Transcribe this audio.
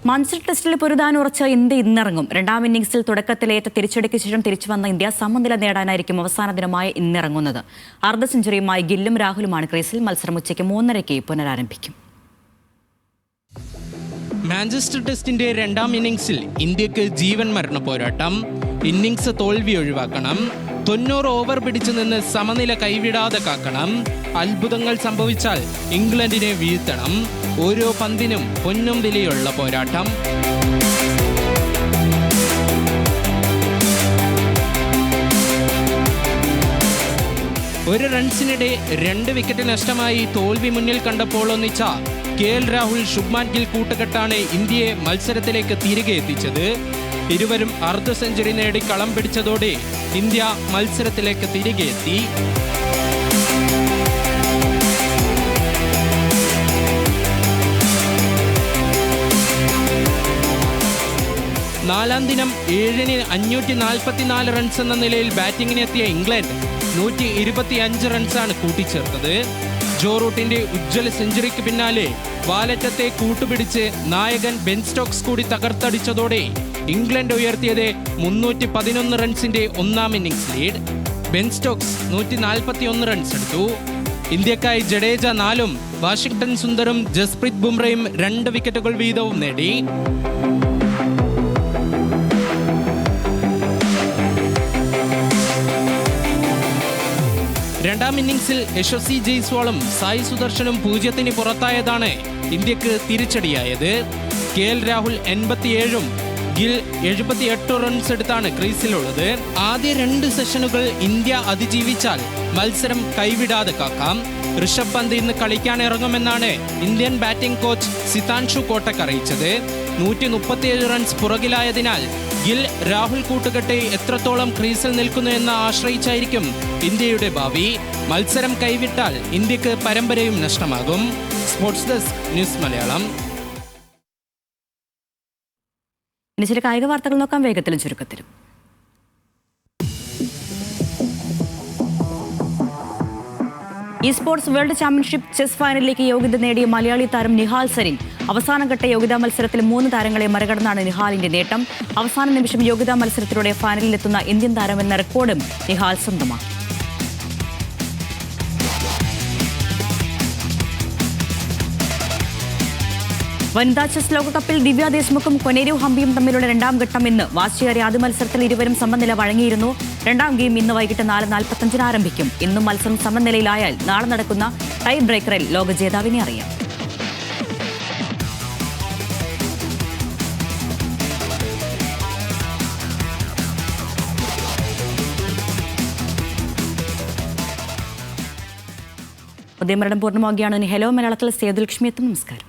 Manchester ടെസ്റ്റിൽ പൊരുതാനുറച്ച India ഇന്നിറങ്ങും. രണ്ടാം ഇന്നിംഗ്സിൽ തുടക്കത്തിലേറ്റ തിരിച്ചടിക്ക് ശേഷം തിരിച്ചുവന്ന ഇന്ത്യ സമനില നേടാനായിരിക്കും അവസാന ദിനമായ ഇന്നിറങ്ങുന്നത്. അർദ്ധ സെഞ്ചുറിയുമായി ഗില്ലും രാഹുലുമാണ് ക്രീസിൽ. മത്സരം ഉച്ചയ്ക്ക് 3:30 പുനരാരംഭിക്കും. മാഞ്ചസ്റ്റർ ടെസ്റ്റിന്റെ രണ്ടാം ഇന്നിംഗ്സിൽ ഇന്ത്യക്ക് ജീവൻ മരണ പോരാട്ടം. ഇന്നിംഗ്സ് തോൽവി ഒഴിവാക്കണം. 90 ഓവർ പിടിച്ചു നിന്ന് സമനില കൈവിടാതെ കാക്കണം. അത്ഭുതങ്ങൾ സംഭവിച്ചാൽ ഇംഗ്ലണ്ടിനെ വീഴ്ത്തണം. ഓരോ പന്തിനും പൊന്നും വിലയുള്ള പോരാട്ടം. ഒരു റൺസിനിടെ 2 വിക്കറ്റ് നഷ്ടമായി തോൽവി മുന്നിൽ കണ്ടപ്പോൾ ഒന്നിച്ച KL രാഹുൽ, ശുഭ്മാൻ ഗിൽ കൂട്ടുകെട്ടാണ് ഇന്ത്യയെ മത്സരത്തിലേക്ക് തിരികെ എത്തിച്ചത്. ഇരുവരും അർദ്ധ സെഞ്ചുറി നേടി കളം പിടിച്ചതോടെ ഇന്ത്യ മത്സരത്തിലേക്ക് തിരികെ എത്തി. നാലാം ദിനം 7-ന് 544 റൺസ് എന്ന നിലയിൽ ബാറ്റിംഗിനെത്തിയ ഇംഗ്ലണ്ട് 125 റൺസാണ് കൂട്ടിച്ചേർത്തത്. ജോ റൂട്ടിന്റെ ഉജ്ജ്വല സെഞ്ചുറിക്ക് പിന്നാലെ വാലറ്റത്തെ കൂട്ടുപിടിച്ച് നായകൻ ബെൻ സ്റ്റോക്സ് കൂടി തകർത്തടിച്ചതോടെ ഇംഗ്ലണ്ട് ഉയർത്തിയത് 311 റൺസിന്റെ ഒന്നാം innings lead. Ben Stokes 141 runs എടുത്തു. ഇന്ത്യക്കായി ജഡേജ 4-ഉം വാഷിംഗ്ടൺ സുന്ദറും ജസ്പ്രീത് ബുംറയും 2 വിക്കറ്റുകൾ വീതവും നേടി. രണ്ടാം ഇന്നിംഗ്സിൽ യശസ്വി ജയ്സ്വാളും സായി സുദർശനും 0-ന് പുറത്തായതാണ് ഇന്ത്യക്ക് തിരിച്ചടിയായത്. KL രാഹുൽ 87-ഉം ഗിൽ 78 റൺസ് എടുത്താണ് ക്രീസിലുള്ളത്. ആദ്യ 2 സെഷനുകൾ ഇന്ത്യ അതിജീവിച്ചാൽ മത്സരം കൈവിടാതെ കാക്കാം. ഋഷഭ് പന്ത് ഇന്ന് കളിക്കാൻ ഇറങ്ങുമെന്നാണ് Indian batting coach Sitanshu Kotak അറിയിച്ചത്. 137 റൺസ് പുറകിലായതിനാൽ ഗിൽ രാഹുൽ കൂട്ടുകെട്ട് എത്രത്തോളം ക്രീസിൽ നിൽക്കുന്നു എന്ന് ആശ്രയിച്ചായിരിക്കും ഇന്ത്യയുടെ ഭാവി. മത്സരം കൈവിട്ടാൽ ഇന്ത്യക്ക് പരമ്പരയും നഷ്ടമാകും. Sports desk, news Malayalam. ഇനി ചില കായിക വാർത്തകൾ നോക്കാം, വേഗത്തിലും ചുരുക്കത്തിലും. ഈ സ്പോർട്സ് വേൾഡ് ചാമ്പ്യൻഷിപ്പ് ചെസ് ഫൈനലിലേക്ക് യോഗ്യത നേടിയ മലയാളി താരം നിഹാൽ സരീൻ അവസാനഘട്ട യോഗ്യതാ മത്സരത്തിൽ 3 താരങ്ങളെ മറികടന്നാണ് നിഹാലിന്റെ നേട്ടം. അവസാന നിമിഷം യോഗ്യതാ മത്സരത്തിലൂടെ ഫൈനലിലെത്തുന്ന ഇന്ത്യൻ താരമെന്ന റെക്കോർഡും നിഹാൽ സ്വന്തമാക്കി. വനിതാ ചെസ് ലോകകപ്പിൽ ദിവ്യ ദേശ്മുഖും കൊനേരു ഹംപിയും തമ്മിലുള്ള രണ്ടാം ഘട്ടം ഇന്ന്. വാശിയേറിയ ആദ്യ മത്സരത്തിൽ ഇരുവരും സമനില വഴങ്ങിയിരുന്നു. രണ്ടാം ഗെയിം ഇന്ന് വൈകിട്ട് 4:45 ആരംഭിക്കും. ഇന്നും മത്സരം സമനിലയിലായാൽ നാളെ നടക്കുന്ന ടൈ ബ്രേക്കറിൽ ലോക ജേതാവിനെ അറിയാം. ഉദയമരണം പൂർണ്ണമാവുകയാണ്. ഹലോ മലയാളത്തിൽ സേതുലക്ഷ്മി എത്തും. നമസ്കാരം.